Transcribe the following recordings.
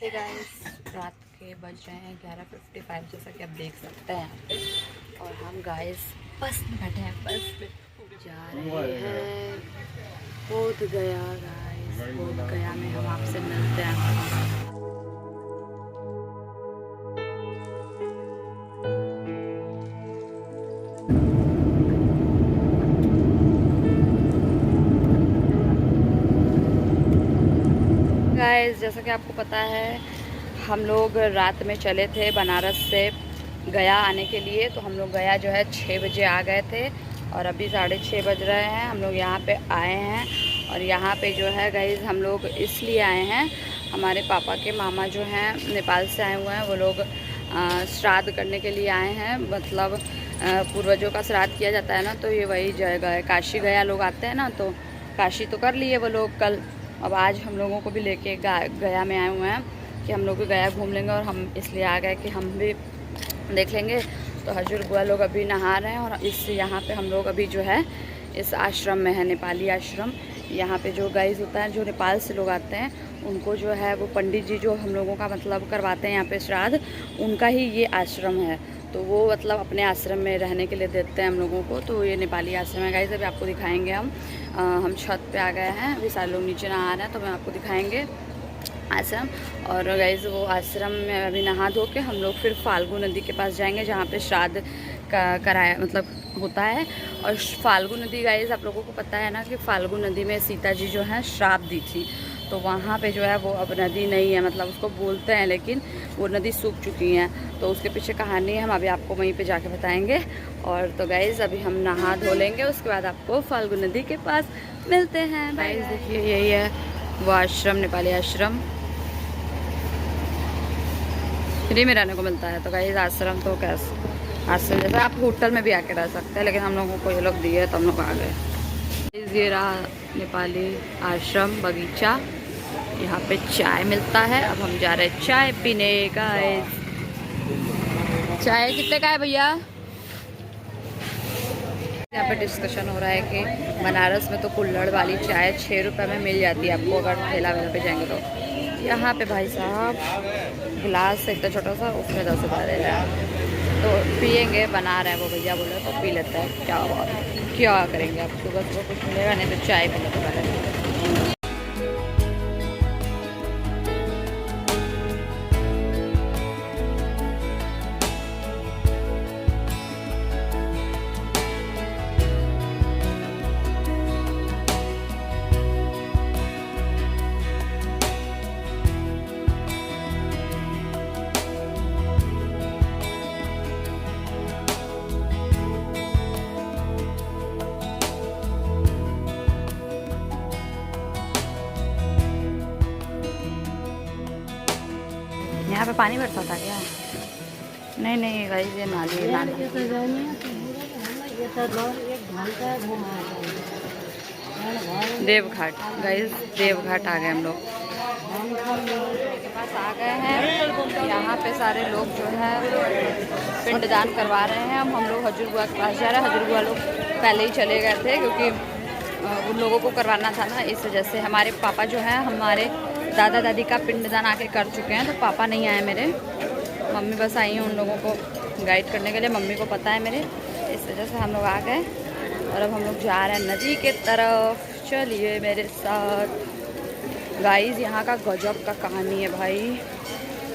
Hey guys, रात के बज रहे हैं 11:55 जैसा कि आप देख सकते हैं यहाँ पे। और हम गाइस बस में बैठे हैं, बस में जा रहे हैं बोध गया। गाइस बोध गया में हम आपसे मिलते हैं। गाइस जैसा कि आपको पता है, हम लोग रात में चले थे बनारस से गया आने के लिए। तो हम लोग गया जो है 6 बजे आ गए थे और अभी 6:30 बज रहे हैं। हम लोग यहाँ पे आए हैं और यहाँ पे जो है गाइस हम लोग इसलिए आए हैं, हमारे पापा के मामा जो हैं नेपाल से आए हुए हैं, वो लोग श्राद्ध करने के लिए आए हैं। मतलब पूर्वजों का श्राद्ध किया जाता है ना, तो ये वही जगह है। काशी गया लोग आते हैं ना, तो काशी तो कर लिए वो लोग कल। अब आज हम लोगों को भी लेके गया में आए हुए हैं कि हम लोग भी गया घूम लेंगे। और हम इसलिए आ गए कि हम भी देख लेंगे। तो हजूर बुआ लोग अभी नहा रहे हैं और इस यहाँ पे हम लोग अभी जो है इस आश्रम में है, नेपाली आश्रम। यहाँ पे जो गाइस होता है, जो नेपाल से लोग आते हैं, उनको जो है वो पंडित जी जो हम लोगों का मतलब करवाते हैं यहाँ पे श्राद्ध, उनका ही ये आश्रम है। तो वो मतलब अपने आश्रम में रहने के लिए देते हैं हम लोगों को। तो ये नेपाली आश्रम है गाइस। अभी आपको दिखाएंगे हम छत पे आ गए हैं, अभी सारे लोग नीचे नहा रहे हैं, तो मैं आपको दिखाएंगे आश्रम। और गाइस वो आश्रम में अभी नहा धो के हम लोग फिर फाल्गु नदी के पास जाएंगे, जहाँ पे श्राद्ध कराया मतलब होता है। और फाल्गु नदी गाइस आप लोगों को पता है ना कि फाल्गु नदी में सीता जी जो है श्राप दी थी। तो वहाँ पे जो है वो अब नदी नहीं है, मतलब उसको बोलते हैं, लेकिन वो नदी सूख चुकी हैं। तो उसके पीछे कहानी है, हम अभी आपको वहीं पे जाके बताएंगे। और तो गाइस अभी हम नहा धो लेंगे, उसके बाद आपको फाल्गु नदी के पास मिलते हैं। गाइस देखिए यही है वो आश्रम, नेपाली आश्रम, फ्री में रहने को मिलता है। तो गाइस आश्रम तो कैसे आश्रम जैसा आप होटल में भी आके रह सकते हैं, लेकिन हम लोगों को ये लोग दिए तो हम लोग आ गए। ये रहा नेपाली आश्रम बगीचा, यहाँ पे चाय मिलता है। अब हम जा रहे हैं चाय पीने। गाइस चाय कितने का है भैया? यहाँ पे डिस्कशन हो रहा है कि बनारस में तो कुल्हड़ वाली चाय 6 रुपये में मिल जाती है आपको, अगर ठेला वेला पे जाएंगे तो। यहाँ पे भाई साहब गिलास इतना छोटा सा, उसमें 10 रुपये दे रहे हैं। तो पियेंगे, बना रहे हैं वो भैया, बोले तो पी लेते हैं। क्या करेंगे, आप सुबह सुबह कुछ मिलेगा नहीं तो चाय पीने को पहले। यहाँ पे पानी बरसा था क्या? नहीं गाइस ये नाली देवघाट। गाइस देवघाट आ गए हम लोग के पास आ गए हैं। यहाँ पे सारे लोग जो है पिंडदान करवा रहे हैं। हम लोग हजूर बुआ के पास जा रहे हैं। हजूर बुआ लोग पहले ही चले गए थे, क्योंकि उन लोगों को करवाना था ना, इस वजह से। हमारे पापा जो है हमारे दादा दादी का पिंडदान आके कर चुके हैं, तो पापा नहीं आए मेरे, मम्मी बस आई हैं उन लोगों को गाइड करने के लिए। मम्मी को पता है मेरे, इस वजह से हम लोग आ गए। और अब हम लोग जा रहे हैं नदी के तरफ, चलिए मेरे साथ। गाइस यहाँ का गजब का कहानी है भाई,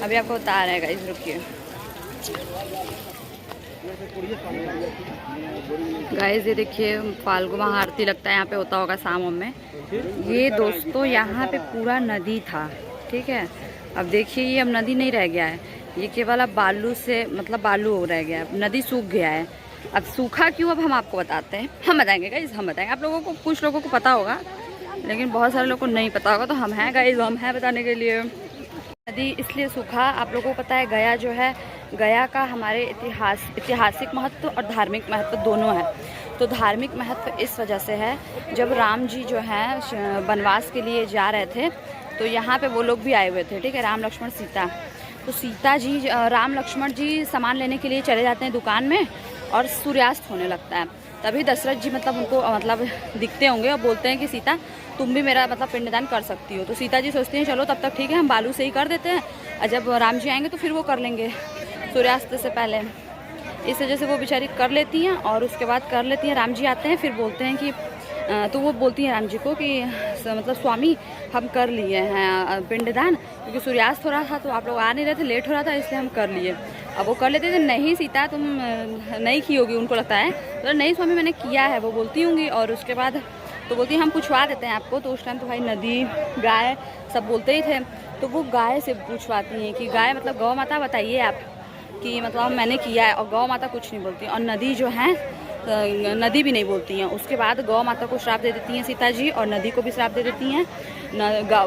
अभी आपको बता रहे हैं गाइस, रुकिए। गाइस ये देखिए फाल्गु महाआरती लगता है, यहाँ पे होता होगा शाम में। ये दोस्तों यहाँ पे पूरा नदी था, ठीक है। अब देखिए ये अब नदी नहीं रह गया है, ये केवल अब बालू से मतलब बालू रह गया है, नदी सूख गया है। अब सूखा क्यों, अब हम आपको बताते हैं, हम बताएंगे गाइस, हम बताएंगे। आप लोगों को, कुछ लोगों को पता होगा, लेकिन बहुत सारे लोगों को नहीं पता होगा। तो हम हैं गाइस, हम हैं बताने के लिए। नदी इसलिए सूखा, आप लोगों को पता है गया जो है, गया का हमारे ऐतिहासिक महत्व और धार्मिक महत्व दोनों है। तो धार्मिक महत्व इस वजह से है, जब राम जी जो हैं वनवास के लिए जा रहे थे, तो यहाँ पे वो लोग भी आए हुए थे, ठीक है, राम लक्ष्मण सीता। तो सीता जी, राम लक्ष्मण जी सामान लेने के लिए चले जाते हैं दुकान में, और सूर्यास्त होने लगता है। तभी दशरथ जी मतलब उनको मतलब दिखते होंगे और बोलते हैं कि सीता तुम भी मेरा मतलब पिंडदान कर सकती हो। तो सीता जी सोचती हैं चलो तब तक ठीक है, हम बालू से ही कर देते हैं, और जब राम जी आएंगे तो फिर वो कर लेंगे सूर्यास्त से पहले। इस वजह से वो बेचारी कर लेती हैं, और उसके बाद कर लेती हैं। राम जी आते हैं, फिर बोलते हैं कि तो वो बोलती हैं राम जी को कि मतलब स्वामी हम कर लिए हैं पिंडदान, क्योंकि सूर्यास्त हो रहा था तो आप लोग आ नहीं रहे थे, लेट हो रहा था, इसलिए हम कर लिए। अब वो कर लेते थे, नहीं सीता तुम नहीं की होगी उनको लगता है, तो नहीं स्वामी मैंने किया है वो बोलती होंगी। और उसके बाद तो बोलती हैं हम पूछवा देते हैं आपको। तो उस टाइम तो भाई नदी गाय सब बोलते ही थे, तो वो गाय से पूछवाती हैं कि गाय मतलब गौ माता बताइए आप कि मतलब मैंने किया है, और गौ माता कुछ नहीं बोलती। और नदी जो है नदी भी नहीं बोलती हैं। उसके बाद गौ माता को श्राप दे देती हैं सीता जी, और नदी को भी श्राप दे देती हैं।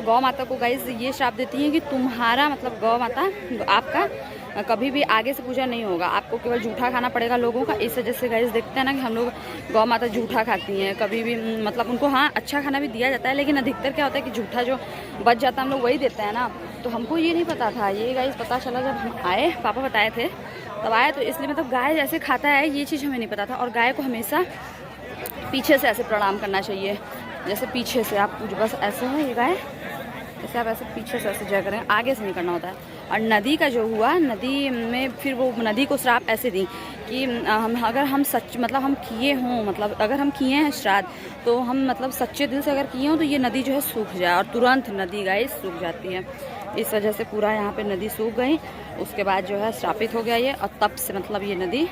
गौ माता को गाइस ये श्राप देती हैं कि तुम्हारा मतलब गौ माता आपका कभी भी आगे से पूजा नहीं होगा, आपको केवल जूठा खाना पड़ेगा लोगों का। इस वजह से गाइस देखते हैं ना कि हम लोग गौ माता जूठा खाती हैं कभी भी, मतलब उनको हाँ अच्छा खाना भी दिया जाता है, लेकिन अधिकतर क्या होता है कि जूठा जो बच जाता है हम लोग वही देते हैं ना। तो हमको ये नहीं पता था, ये गाइस पता चला जब हम आए, पापा बताए थे तब आए, तो इसलिए मतलब गाय जैसे खाता है ये चीज़ हमें नहीं पता था। और गाय को हमेशा पीछे से ऐसे प्रणाम करना चाहिए, जैसे पीछे से आप बस ऐसे है ये गाय, जैसे आप ऐसे पीछे से ऐसे जय करें, आगे से नहीं करना होता है। और नदी का जो हुआ, नदी में फिर वो नदी को श्राप ऐसे दी कि हम अगर हम सच मतलब हम किए हों, मतलब अगर हम किए हैं श्राद्ध, तो हम मतलब सच्चे दिल से अगर किए हों तो ये नदी जो है सूख जाए, और तुरंत नदी गाइस सूख जाती है। इस वजह से पूरा यहाँ पे नदी सूख गई। उसके बाद जो है श्रापित हो गया ये, और तब से मतलब ये नदी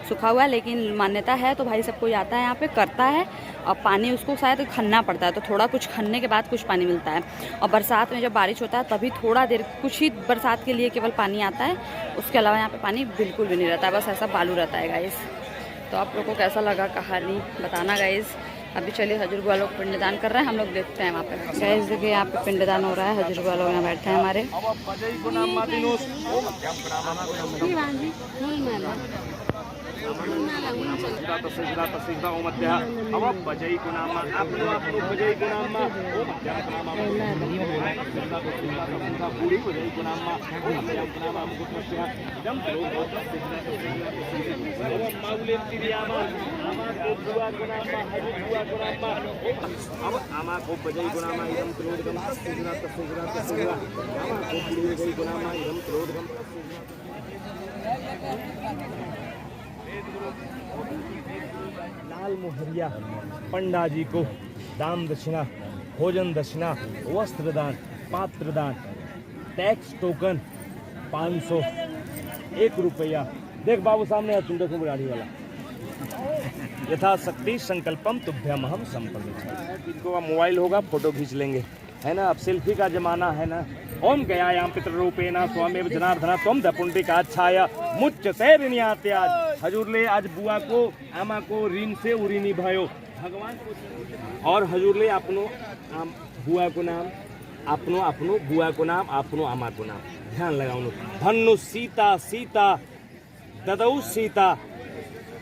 सूखा हुआ है। लेकिन मान्यता है तो भाई सबको आता है यहाँ पे करता है, और पानी उसको शायद खनना पड़ता है, तो थोड़ा कुछ खनने के बाद कुछ पानी मिलता है। और बरसात में जब बारिश होता है तभी थोड़ा देर कुछ ही बरसात के लिए केवल पानी आता है, उसके अलावा यहाँ पे पानी बिल्कुल भी नहीं रहता है, बस ऐसा बालू रहता है गाइस। तो आप लोगों को कैसा लगा कहानी बताना गाइस। अभी चलिए हजूर लोग पिंडदान कर रहे हैं, हम लोग देखते हैं वहाँ पे। गाइस देखिए यहाँ पे पिंडदान हो रहा है, हजूर लोग यहाँ बैठे हैं हमारे। लाल मोहरिया पंडा जी को दान दक्षिणा, भोजन दक्षिणा, वस्त्र दान, पात्र दान, टैक्स टोकन 500, 1 रुपया। देख बाबू सामने है, तुम देखो गाड़ी वाला। यथाशक्ति संकल्पम तुभ्यम हम संपन्न। इनको मोबाइल होगा फोटो खींच लेंगे, है ना। अब सेल्फी का जमाना है ना। ओम गयायाम पितृरूपेण स्वामेव जनार्दन त्वं दपुंडिकाच्छाय मुच्यते विनियात्याज। हजूर ले आज बुआ को आमा को ऋण से उऋणी भयो भगवान को, और हजूर ले अपनो बुआ को नाम, अपनो अपनो बुआ को नाम, अपनो आमा को नाम। ध्यान लगाओ। धनु सीता सीता ददौ सीता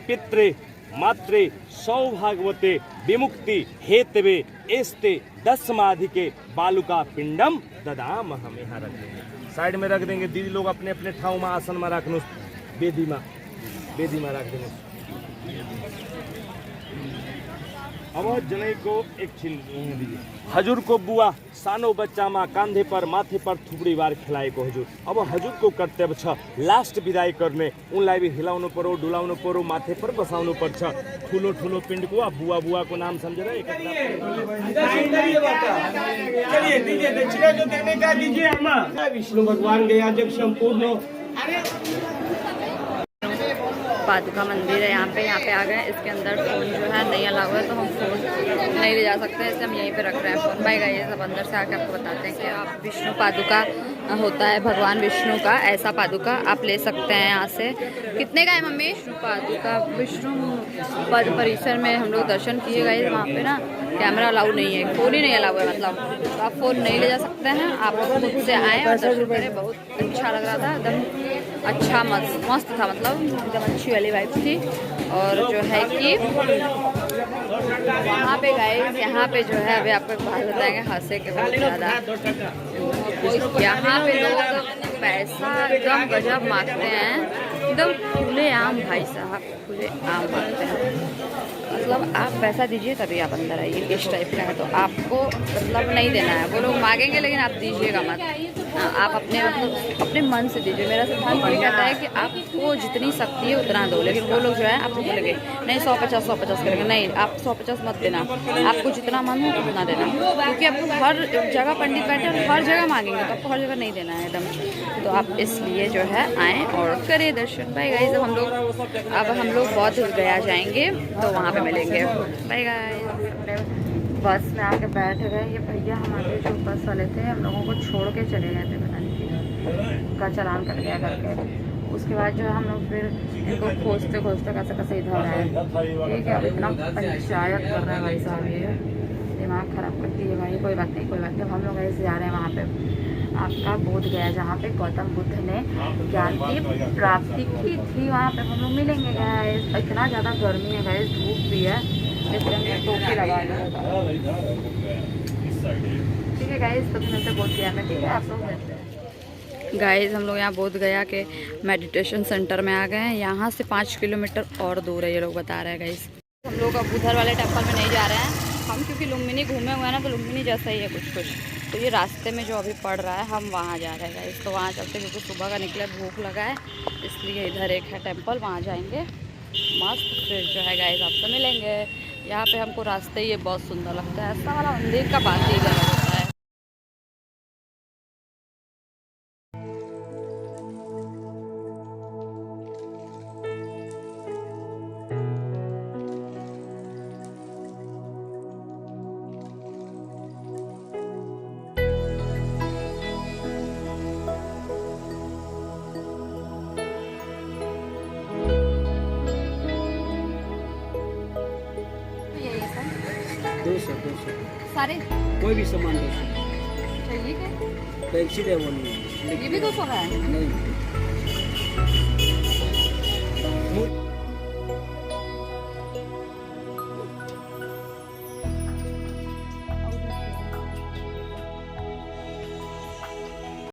पित्रे मात्रे सौभागवते विमुक्ति हेतवे एस्ते दशमाधिके बालुका पिंडम ददाम। हम यहाँ रख देंगे, साइड में रख देंगे। दीदी लोग अपने अपने ठाव में आसन में रखनो, बेदी में रख देंगे। अब जनै को एक छिल दीजिए। हजूर को बुआ सानो बच्चा माँ कांधे पर माथे पर थुपड़ी बार खिलाए को हजूर। अब हजूर को कर्तव्य छ लास्ट विदाई करने, उनलाई भी हिलाउनु परो, डुलाउनु परो, माथे पर बसाउनु पर्छ। ठुलो ठुलो पिंड को बुआ बुआ को नाम समझेर चलिए दीजिए दक्षिणा जो देने का दीजिए अम्मा। विष्णु भगवान गया जब संपूर्ण पादुका मंदिर है यहाँ पे आ गए। इसके अंदर फ़ोन जो है नहीं अलाउ है, तो हम फ़ोन नहीं ले जा सकते, इसलिए हम यहीं पे रख रहे हैं फ़ोन। बाय गाइस, सब अंदर से आके आपको बताते हैं कि आप विष्णु पादुका होता है भगवान विष्णु का, ऐसा पादुका आप ले सकते हैं यहाँ से। कितने का है मम्मी? विष्णु पादुका विष्णु पद परिसर में हम लोग दर्शन किए गए। वहाँ पे ना कैमरा अलाउ नहीं है, फ़ोन ही नहीं अलाउ है, मतलब तो आप फ़ोन नहीं ले जा सकते हैं। आप खुद से आए और दर्शन करें, बहुत अच्छा लग रहा था, एकदम अच्छा मस्त था, मतलब एकदम अच्छी वाली वाइब थी। और जो है कि वहाँ पे गाइस, यहाँ पे जो है अभी आपको एक बात बताएंगे, हंसे के बहुत ज़्यादा। यहाँ पे लोग पैसा एकदम गजब मांगते हैं, एकदम खुले आम भाई साहब, खुले आम मांगते हैं। मतलब आप पैसा दीजिए तभी आप अंदर आइए, इस टाइप का है। तो आपको मतलब नहीं देना है, वो लोग मांगेंगे लेकिन आप दीजिएगा मत। आप अपने मतलब अपने मन से दीजिए। मेरा सिद्धांत ये कहता है कि आपको जितनी शक्ति है उतना दो, लेकिन वो लोग जो है आपको बोलेंगे नहीं 150 करेंगे, नहीं आप 150 मत देना, आपको जितना मन हो उतना देना, क्योंकि आपको हर जगह पंडित बैठे और हर जगह मांगेंगे, तो आपको हर जगह नहीं देना है एकदम। तो आप इसलिए जो है आएँ और करें दर्शन। बाय गाइस, अब हम लोग बौद्ध गया जाएंगे तो वहाँ पे मिलेंगे। बाय गाइस, बस में आके बैठ गए। ये भैया हमारे जो बस वाले थे हम लोगों को छोड़ के चले गए थे, पता नहीं का चालान कर गया करके। उसके बाद जो है हम लोग फिर इनको खोजते खोजते कैसे इधर आए। ठीक है, अब इतना पंचायत कर रहा है भाई साहब, ये दिमाग ख़राब करती है भाई। कोई बात नहीं। हम लोग ऐसे जा रहे हैं वहाँ पे आपका बोध गया, जहाँ पे गौतम बुद्ध ने ज्ञान की प्राप्ति की थी, वहाँ पे हम लोग मिलेंगे गाइस। इतना ज़्यादा गर्मी है गाइस, धूप भी है, इसलिए टोपी लगा ठीक है गाइस। तो फिर से बोध गया में, ठीक है आप लोग मिलते हैं। गाइस हम लोग यहाँ बोध गया के मेडिटेशन सेंटर में आ गए हैं। यहाँ से 5 किलोमीटर और दूर है, ये लोग बता रहे हैं गाइस। हम लोग अब उधर वाले टेम्पल में नहीं जा रहे हैं हम, क्योंकि लुम्बिनी घूमे हुए हैं ना, तो लुम्बिनी जैसा ही है कुछ। तो ये रास्ते में जो अभी पड़ रहा है हम वहाँ जा रहे हैं गाइस। तो वहाँ चलते, क्योंकि सुबह का निकले, भूख लगा है, इसलिए इधर एक है टेम्पल, वहाँ जाएंगे मस्त। फिर जो है गाइस आपसे मिलेंगे। यहाँ पे हमको रास्ते ये बहुत सुंदर लगता है, ऐसा वाला मंदिर का बात ही अलग होता है। दो सौ सारे कोई भी सामान 200। चाहिए क्या? टैक्सी दे बोलिए, ये भी 200 का है? नहीं